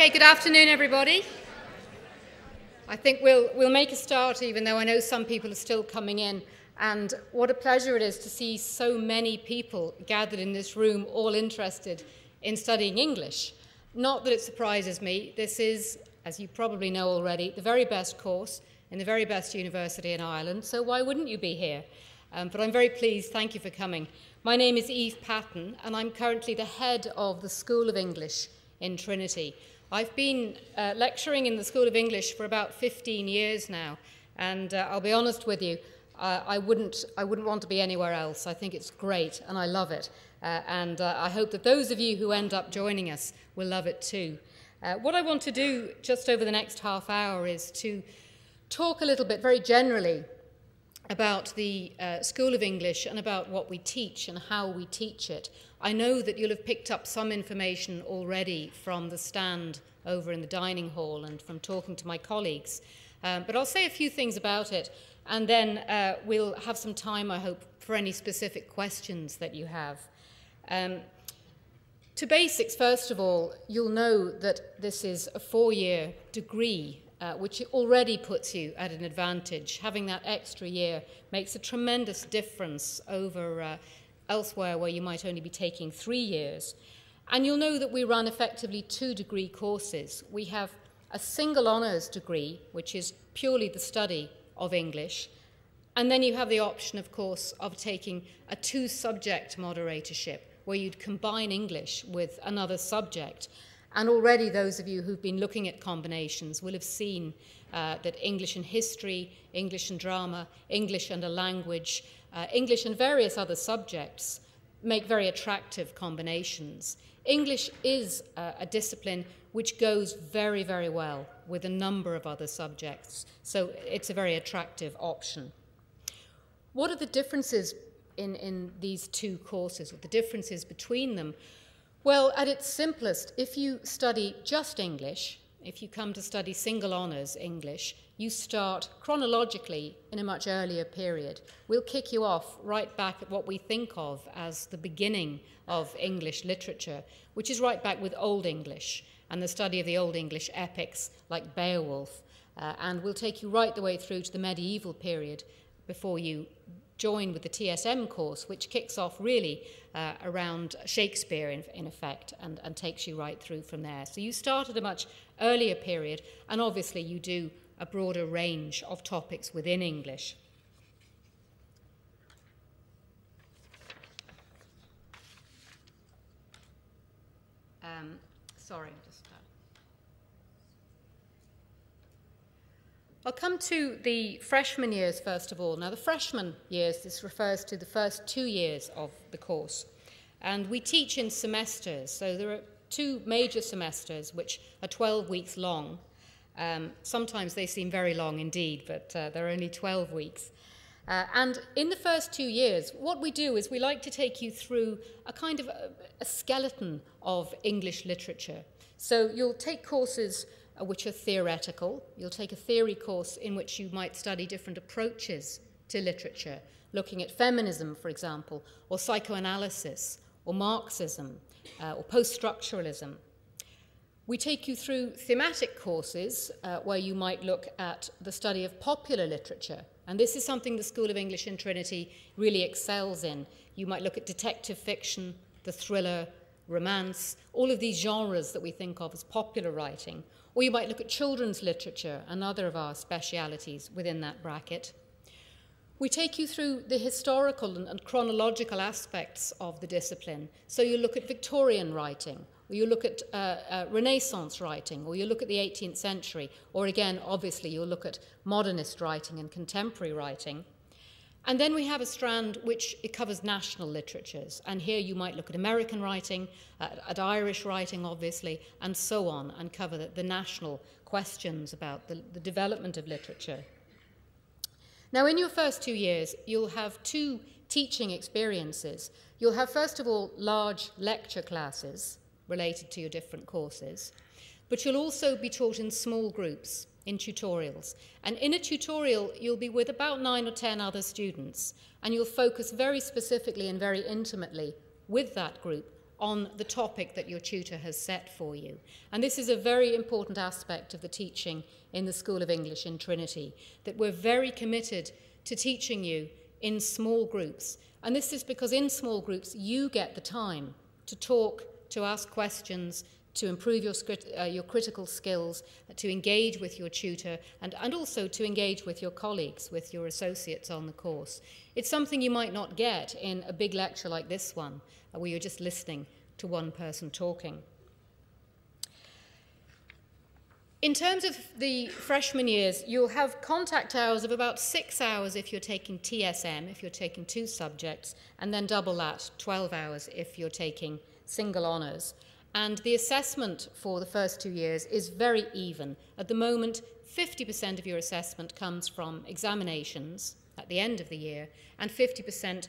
Okay, good afternoon, everybody. I think we'll make a start, even though I know some people are still coming in. And what a pleasure it is to see so many people gathered in this room, all interested in studying English. Not that it surprises me. This is, as you probably know already, the very best course in the very best university in Ireland, so why wouldn't you be here? But I'm very pleased. Thank you for coming. My name is Eve Patton, and I'm currently the head of the School of English in Trinity. I've been lecturing in the School of English for about 15 years now, and I'll be honest with you, I wouldn't want to be anywhere else. I think it's great, and I love it. And I hope that those of you who end up joining us will love it too. What I want to do just over the next half hour is to talk a little bit, very generally, about the School of English and about what we teach and how we teach it. I know that you'll have picked up some information already from the stand over in the dining hall and from talking to my colleagues. But I'll say a few things about it, and then we'll have some time, I hope, for any specific questions that you have. To basics, first of all, you'll know that this is a 4-year degree, which already puts you at an advantage. Having that extra year makes a tremendous difference over elsewhere where you might only be taking 3 years. And you'll know that we run effectively 2 degree courses. We have a single honours degree, which is purely the study of English. And then you have the option, of course, of taking a 2-subject moderatorship, where you'd combine English with another subject. And already those of you who've been looking at combinations will have seen that English and history, English and drama, English and a language, English and various other subjects make very attractive combinations. English is a discipline which goes very, very well with a number of other subjects, so it's a very attractive option. What are the differences in these 2 courses, or the differences between them? Well, at its simplest, if you study just English, if you come to study single honours English, you start chronologically in a much earlier period. We'll kick you off right back at what we think of as the beginning of English literature, which is right back with Old English and the study of the Old English epics like Beowulf. And we'll take you right the way through to the medieval period before you join with the TSM course, which kicks off really around Shakespeare, in effect, and takes you right through from there. So you start at a much earlier period, and obviously you do a broader range of topics within English. I'll come to the freshman years first of all. Now, the freshman years, this refers to the first 2 years of the course. And we teach in semesters. So there are 2 major semesters, which are 12 weeks long. Sometimes they seem very long indeed, but they're only 12 weeks. And in the first 2 years, what we do is we like to take you through a kind of a skeleton of English literature. So you'll take courses which are theoretical. You'll take a theory course in which you might study different approaches to literature, looking at feminism, for example, or psychoanalysis, or Marxism, or post-structuralism. We take you through thematic courses where you might look at the study of popular literature, and this is something the School of English in Trinity really excels in. You might look at detective fiction, the thriller, romance, all of these genres that we think of as popular writing. Or you might look at children's literature, another of our specialities within that bracket. We take you through the historical and chronological aspects of the discipline. So you look at Victorian writing, or you look at Renaissance writing, or you look at the 18th century, or again, obviously, you'll look at modernist writing and contemporary writing. And then we have a strand which it covers national literatures. And here you might look at American writing, at Irish writing, obviously, and so on, and cover the national questions about the development of literature. Now, in your first 2 years, you'll have 2 teaching experiences. You'll have, first of all, large lecture classes related to your different courses, but you'll also be taught in small groups, in tutorials. And in a tutorial, you'll be with about 9 or 10 other students, and you'll focus very specifically and very intimately with that group on the topic that your tutor has set for you. And this is a very important aspect of the teaching in the School of English in Trinity, that we're very committed to teaching you in small groups. And this is because in small groups you get the time to talk, to ask questions, to improve your critical skills, to engage with your tutor, and also to engage with your colleagues, with your associates on the course. It's something you might not get in a big lecture like this one, where you're just listening to one person talking. In terms of the freshman years, you'll have contact hours of about 6 hours if you're taking TSM, if you're taking 2 subjects, and then double that, 12 hours if you're taking single honours. And the assessment for the first 2 years is very even. At the moment, 50% of your assessment comes from examinations at the end of the year, and 50%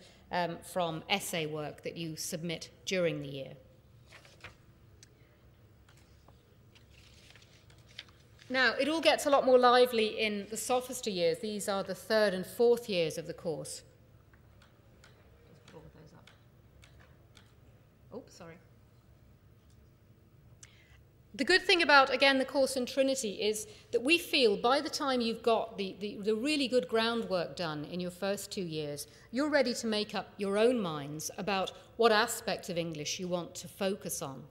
from essay work that you submit during the year. Now, it all gets a lot more lively in the sophister years. These are the 3rd and 4th years of the course. Just put all of those up. Oh, sorry. The good thing about, again, the course in Trinity is that we feel by the time you've got the really good groundwork done in your first 2 years, you're ready to make up your own minds about what aspects of English you want to focus on.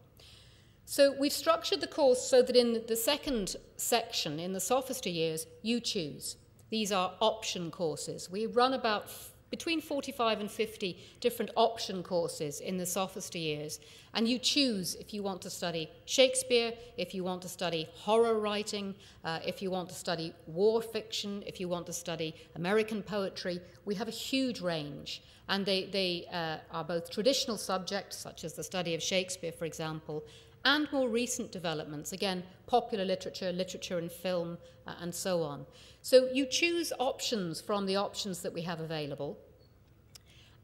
So we've structured the course so that in the second section, in the sophister years, you choose. These are option courses. We run about between 45 and 50 different option courses in the sophister years, and you choose if you want to study Shakespeare, if you want to study horror writing, if you want to study war fiction, if you want to study American poetry. We have a huge range, and they are both traditional subjects, such as the study of Shakespeare, for example, and more recent developments, again, popular literature, literature and film, and so on. So you choose options from the options that we have available,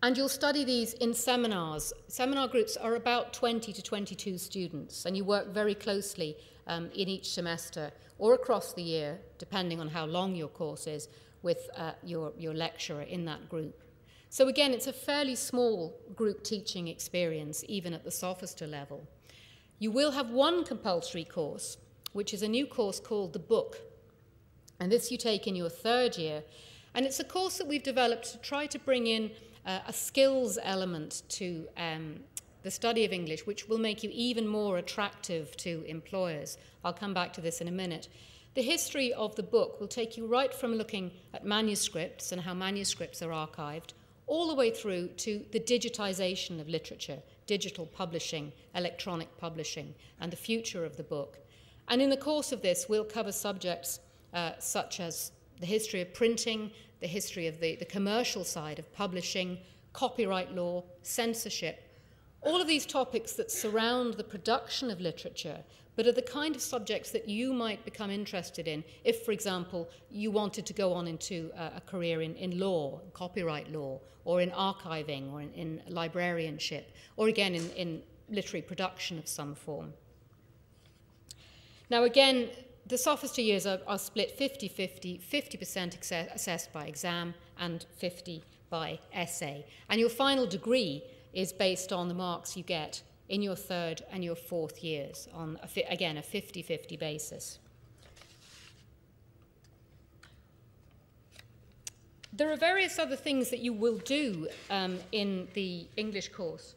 and you'll study these in seminars. Seminar groups are about 20 to 22 students, and you work very closely in each semester or across the year, depending on how long your course is, with your lecturer in that group. So again, it's a fairly small group teaching experience, even at the sophister level. You will have one compulsory course, which is a new course called The Book. And this you take in your 3rd year. And it's a course that we've developed to try to bring in a skills element to the study of English, which will make you even more attractive to employers. I'll come back to this in a minute. The history of the book will take you right from looking at manuscripts and how manuscripts are archived, all the way through to the digitization of literature, digital publishing, electronic publishing, and the future of the book. And in the course of this, we'll cover subjects such as the history of printing, the history of the commercial side of publishing, copyright law, censorship, all of these topics that surround the production of literature, but are the kind of subjects that you might become interested in if, for example, you wanted to go on into a career in law, copyright law, or in archiving, or in librarianship, or again in literary production of some form. Now again, the sophister years are split 50-50, 50% assessed by exam and 50 by essay. And your final degree is based on the marks you get in your 3rd and your 4th years on, again, a 50-50 basis. There are various other things that you will do in the English course.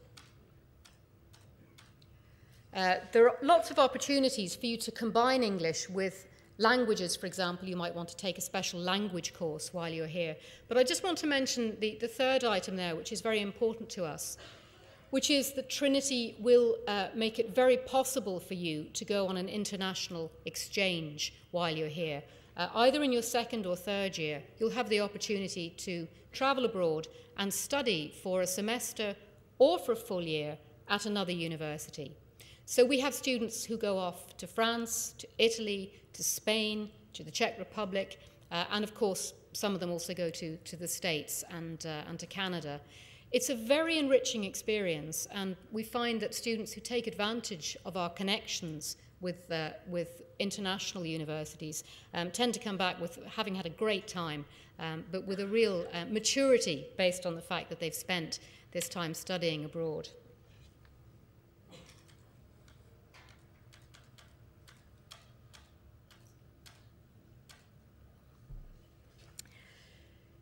There are lots of opportunities for you to combine English with languages. For example, you might want to take a special language course while you're here. But I just want to mention the 3rd item there, which is very important to us, which is that Trinity will make it very possible for you to go on an international exchange while you're here. Either in your 2nd or 3rd year, you'll have the opportunity to travel abroad and study for a semester or for a full year at another university. So we have students who go off to France, to Italy, to Spain, to the Czech Republic, and of course, some of them also go to the States and to Canada. It's a very enriching experience, and we find that students who take advantage of our connections with international universities tend to come back with having had a great time, but with a real maturity based on the fact that they've spent this time studying abroad.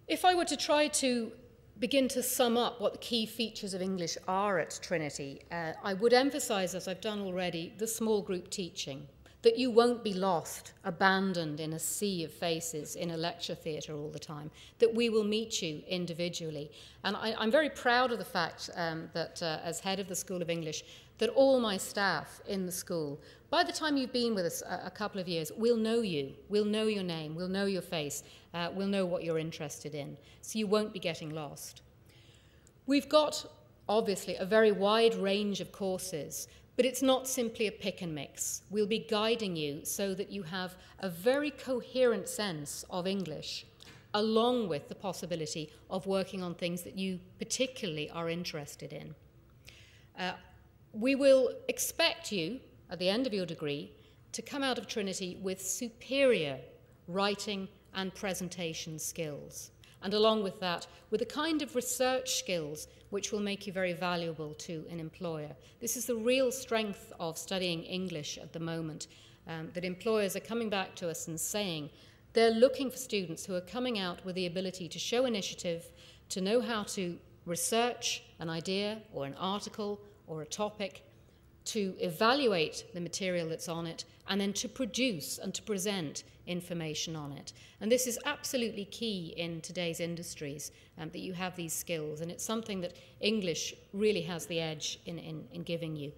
If I were to try to begin to sum up what the key features of English are at Trinity, I would emphasize, as I've done already, the small group teaching, that you won't be lost, abandoned in a sea of faces in a lecture theatre all the time, that we will meet you individually. And I'm very proud of the fact that as head of the School of English, that all my staff in the school, by the time you've been with us a couple of years, we'll know you, we'll know your name, we'll know your face, we'll know what you're interested in, so you won't be getting lost. We've got, obviously, a very wide range of courses, but it's not simply a pick and mix. We'll be guiding you so that you have a very coherent sense of English, along with the possibility of working on things that you particularly are interested in. We will expect you, at the end of your degree, to come out of Trinity with superior writing and presentation skills, and along with that, with a kind of research skills which will make you very valuable to an employer. This is the real strength of studying English at the moment, that employers are coming back to us and saying they're looking for students who are coming out with the ability to show initiative, to know how to research an idea or an article or a topic, to evaluate the material that's on it, and then to produce and to present information on it. And this is absolutely key in today's industries, that you have these skills, and it's something that English really has the edge in giving you.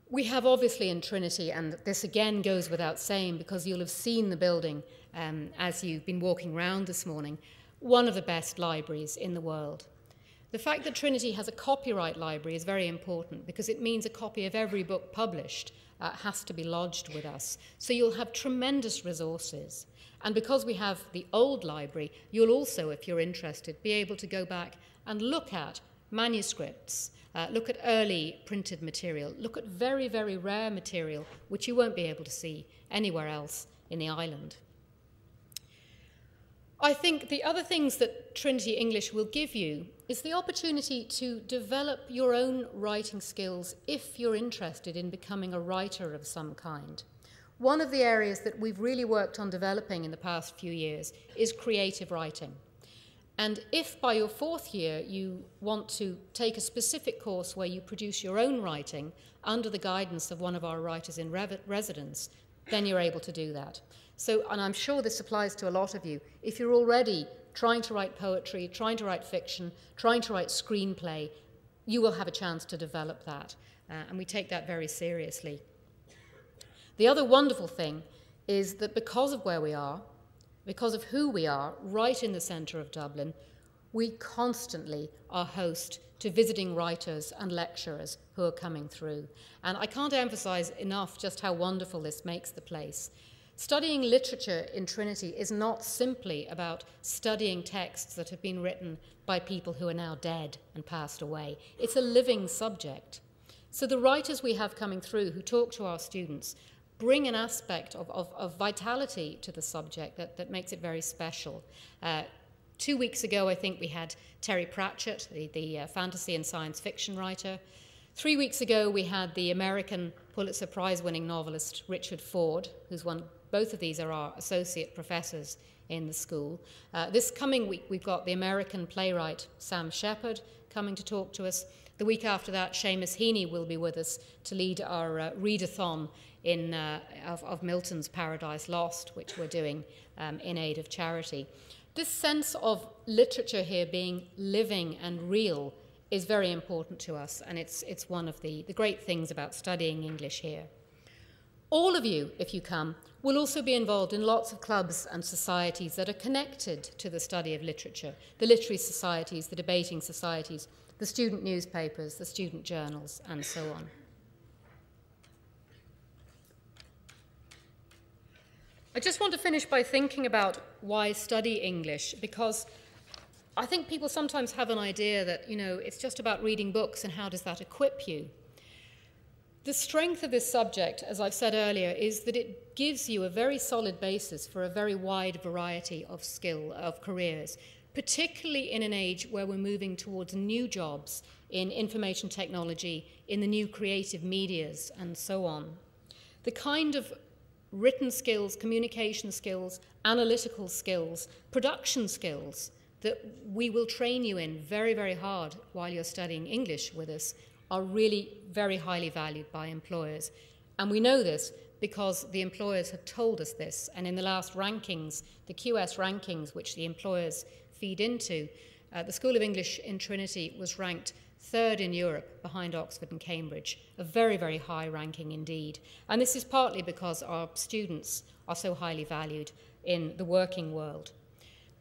We have obviously in Trinity, and this again goes without saying because you'll have seen the building as you've been walking around this morning, one of the best libraries in the world. The fact that Trinity has a copyright library is very important because it means a copy of every book published has to be lodged with us. So you'll have tremendous resources. And because we have the old library, you'll also, if you're interested, be able to go back and look at manuscripts, look at early printed material, look at very, very rare material, which you won't be able to see anywhere else in the island. I think the other things that Trinity English will give you is the opportunity to develop your own writing skills if you're interested in becoming a writer of some kind. One of the areas that we've really worked on developing in the past few years is creative writing. And if by your fourth year you want to take a specific course where you produce your own writing under the guidance of one of our writers in residence, then you're able to do that. So, and I'm sure this applies to a lot of you, if you're already trying to write poetry, trying to write fiction, trying to write screenplay, you will have a chance to develop that. And we take that very seriously. The other wonderful thing is that because of where we are, because of who we are, right in the centre of Dublin, we constantly are host to visiting writers and lecturers who are coming through. And I can't emphasize enough just how wonderful this makes the place. Studying literature in Trinity is not simply about studying texts that have been written by people who are now dead and passed away. It's a living subject. So the writers we have coming through who talk to our students bring an aspect of vitality to the subject that makes it very special. 2 weeks ago, I think we had Terry Pratchett, the fantasy and science fiction writer. 3 weeks ago, we had the American Pulitzer Prize-winning novelist Richard Ford, who's won. Both of these are our associate professors in the school. This coming week, we've got the American playwright Sam Shepard coming to talk to us. The week after that, Seamus Heaney will be with us to lead our readathon of Milton's Paradise Lost, which we're doing in aid of charity. This sense of literature here being living and real is very important to us, and it's one of the great things about studying English here. All of you, if you come, will also be involved in lots of clubs and societies that are connected to the study of literature, the literary societies, the debating societies, the student newspapers, the student journals, and so on. I just want to finish by thinking about why study English, because I think people sometimes have an idea that, it's just about reading books and how does that equip you. The strength of this subject, as I've said earlier, is that it gives you a very solid basis for a very wide variety of careers, particularly in an age where we're moving towards new jobs in information technology, in the new creative medias, and so on. The kind of written skills, communication skills, analytical skills, production skills that we will train you in very, very hard while you're studying English with us are really very highly valued by employers. And we know this because the employers have told us this. And in the last rankings, the QS rankings, which the employers feed into, the School of English in Trinity was ranked third in Europe behind Oxford and Cambridge, a very, very high ranking indeed. And this is partly because our students are so highly valued in the working world.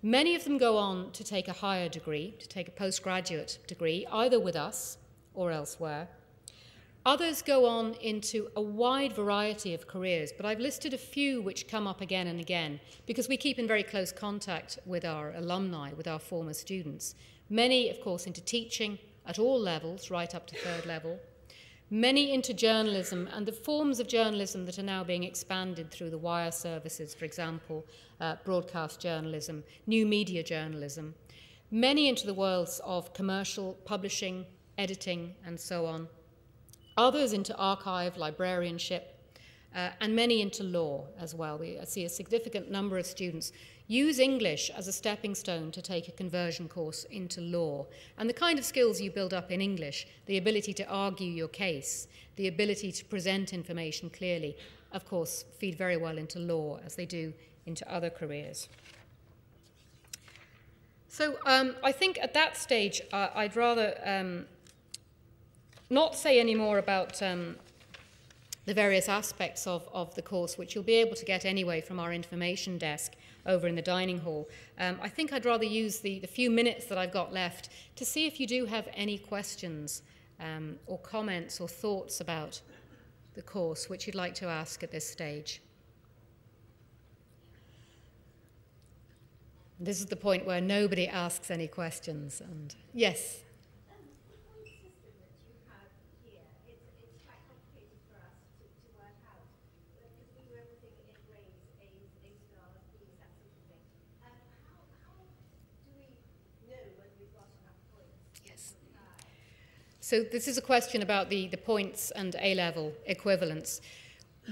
Many of them go on to take a higher degree, to take a postgraduate degree, either with us or elsewhere. Others go on into a wide variety of careers, but I've listed a few which come up again and again because we keep in very close contact with our alumni, with our former students. Many, of course, into teaching at all levels, right up to third level. Many into journalism and the forms of journalism that are now being expanded through the wire services, for example, broadcast journalism, new media journalism. Many into the worlds of commercial, publishing, editing, and so on. Others into archive, librarianship, and many into law as well. We see a significant number of students use English as a stepping stone to take a conversion course into law. And the kind of skills you build up in English, the ability to argue your case, the ability to present information clearly, of course, feed very well into law as they do into other careers. So I think at that stage, I'd rather not say any more about the various aspects of the course, which you'll be able to get anyway from our information desk over in the dining hall. I think I'd rather use the few minutes that I've got left to see if you do have any questions or comments or thoughts about the course which you'd like to ask at this stage. This is the point where nobody asks any questions. And yes? So this is a question about the points and A-level equivalents.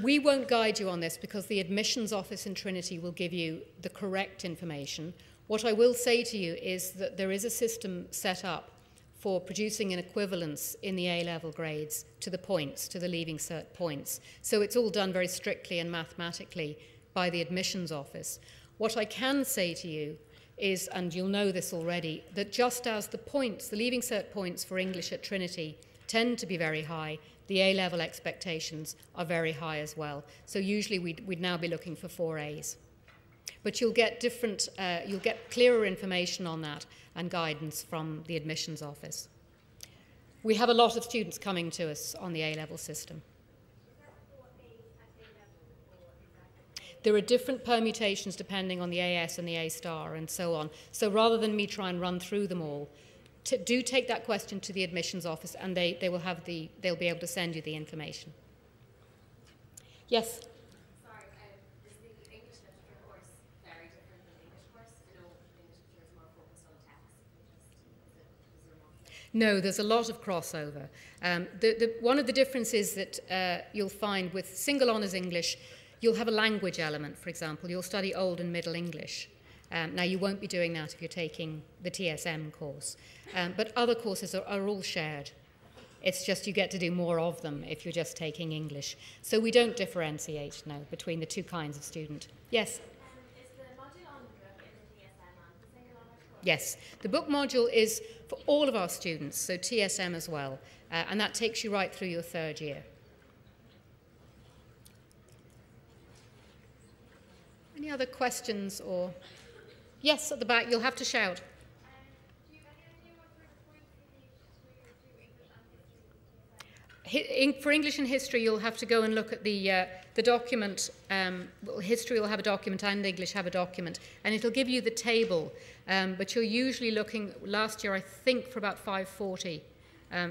We won't guide you on this because the admissions office in Trinity will give you the correct information. What I will say to you is that there is a system set up for producing an equivalence in the A-level grades to the points, to the Leaving Cert points. So it's all done very strictly and mathematically by the admissions office. What I can say to you is, and you'll know this already, that just as the points, the Leaving Cert points for English at Trinity tend to be very high, the A-level expectations are very high as well. So usually we'd now be looking for 4 A's. But you'll get you'll get clearer information on that and guidance from the admissions office. We have a lot of students coming to us on the A-level system. There are different permutations depending on the AS and the A-star and so on. So rather than me try and run through them all, do take that question to the admissions office and they'll be able to send you the information. Yes? Sorry, is the English literature course very different than the English course? I know English literature is more focused on text. Is there more? No, there's a lot of crossover. One of the differences that you'll find with single honours English, you'll have a language element, for example. You'll study Old and Middle English. Now, you won't be doing that if you're taking the TSM course. But other courses are all shared. It's just you get to do more of them if you're just taking English. So we don't differentiate, no, between the two kinds of student. Yes? Is the module on the book in the TSM and the single honours course? Yes. The book module is for all of our students, so TSM as well. And that takes you right through your third year. Any other questions or... Yes, at the back, you'll have to shout. Do you have any idea what sort of points you need to do English and history? For English and history, you'll have to go and look at the document. History will have a document and English have a document, and it'll give you the table. But you're usually looking, last year, I think, for about 540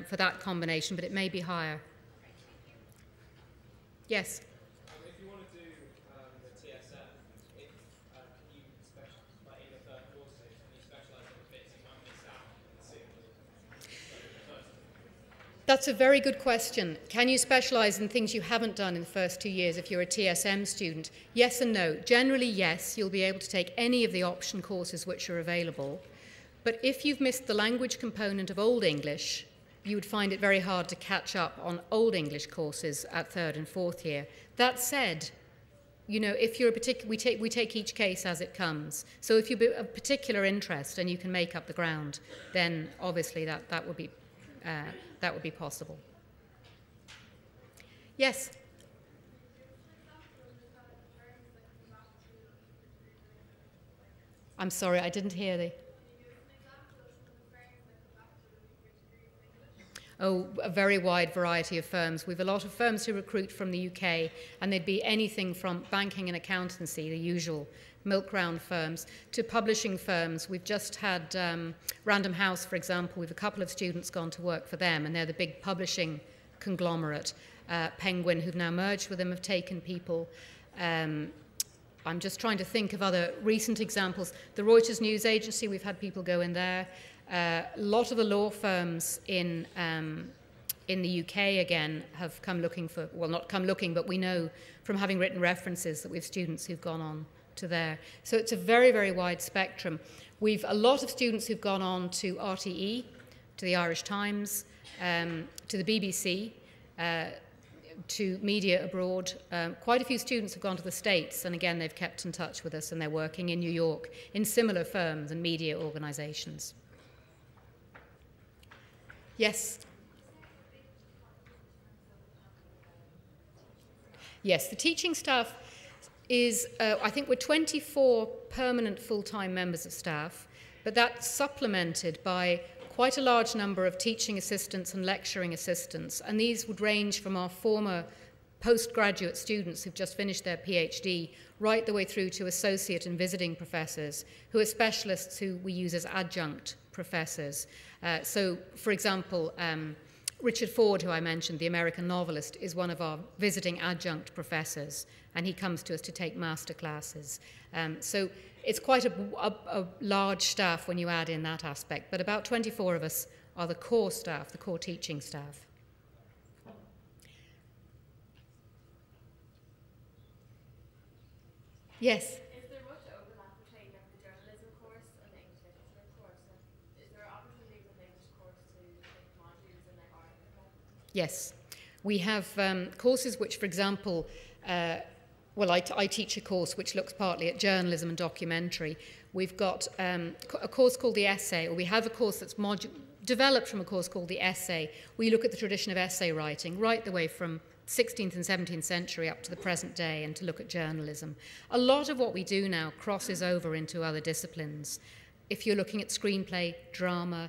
for that combination, but it may be higher. Yes? If you want to do the TSM, can you specialize in the third course stage? Can you specialise in the bits you might miss out in the single? That's a very good question. Can you specialise in things you haven't done in the first 2 years if you're a TSM student? Yes and no. Generally, yes, you'll be able to take any of the option courses which are available. But if you've missed the language component of Old English, you would find it very hard to catch up on Old English courses at third and fourth year. That said, you know, if you're we take each case as it comes. So if you're of particular interest and you can make up the ground, then obviously that would be possible. Yes? I'm sorry, I didn't hear the... Oh, a very wide variety of firms. We've a lot of firms who recruit from the UK, and they'd be anything from banking and accountancy, the usual milk round firms, to publishing firms. We've just had Random House, for example. We've a couple of students gone to work for them, and they're the big publishing conglomerate. Penguin, who've now merged with them, have taken people. I'm just trying to think of other recent examples. The Reuters News Agency, we've had people go in there. A lot of the law firms in the UK, again, have come looking for, well, not come looking, but we know from having written references that we have students who've gone on to there. So it's a very, very wide spectrum. We've a lot of students who've gone on to RTE, to the Irish Times, to the BBC, to media abroad. Quite a few students have gone to the States, and again, they've kept in touch with us, and they're working in New York in similar firms and media organisations. Yes? Yes, the teaching staff is, I think we're 24 permanent full-time members of staff, but that's supplemented by quite a large number of teaching assistants and lecturing assistants, and these would range from our former postgraduate students who've just finished their PhD right the way through to associate and visiting professors who are specialists who we use as adjunct professors. So, for example, Richard Ford, who I mentioned, the American novelist, is one of our visiting adjunct professors, and he comes to us to take master classes. So it's quite a large staff when you add in that aspect, but about 24 of us are the core staff, the core teaching staff. Yes? Is there much overlap between the journalism course and the English literature course? Is there opportunities in the English course to take modules in their art? Yes. We have courses which, for example, well, I teach a course which looks partly at journalism and documentary. We've got a course called the Essay, or we have a course that's developed from a course called the Essay. We look at the tradition of essay writing right the way from 16th and 17th century up to the present day, and to look at journalism. A lot of what we do now crosses over into other disciplines. If you're looking at screenplay, drama,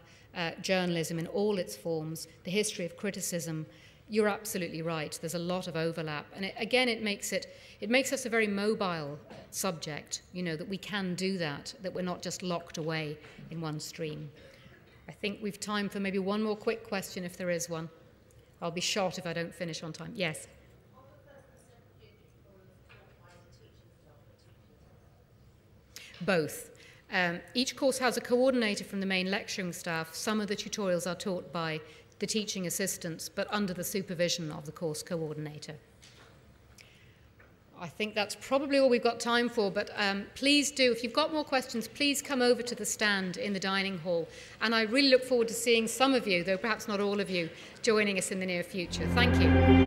journalism in all its forms, the history of criticism, you're absolutely right. There's a lot of overlap. And it makes us a very mobile subject, you know, that we can do that we're not just locked away in one stream. I think we've time for maybe one more quick question if there is one. I'll be short if I don't finish on time. Yes? Both. Each course has a coordinator from the main lecturing staff. Some of the tutorials are taught by the teaching assistants, but under the supervision of the course coordinator. I think that's probably all we've got time for, but please do, if you've got more questions, please come over to the stand in the dining hall. And I really look forward to seeing some of you, though perhaps not all of you, joining us in the near future. Thank you.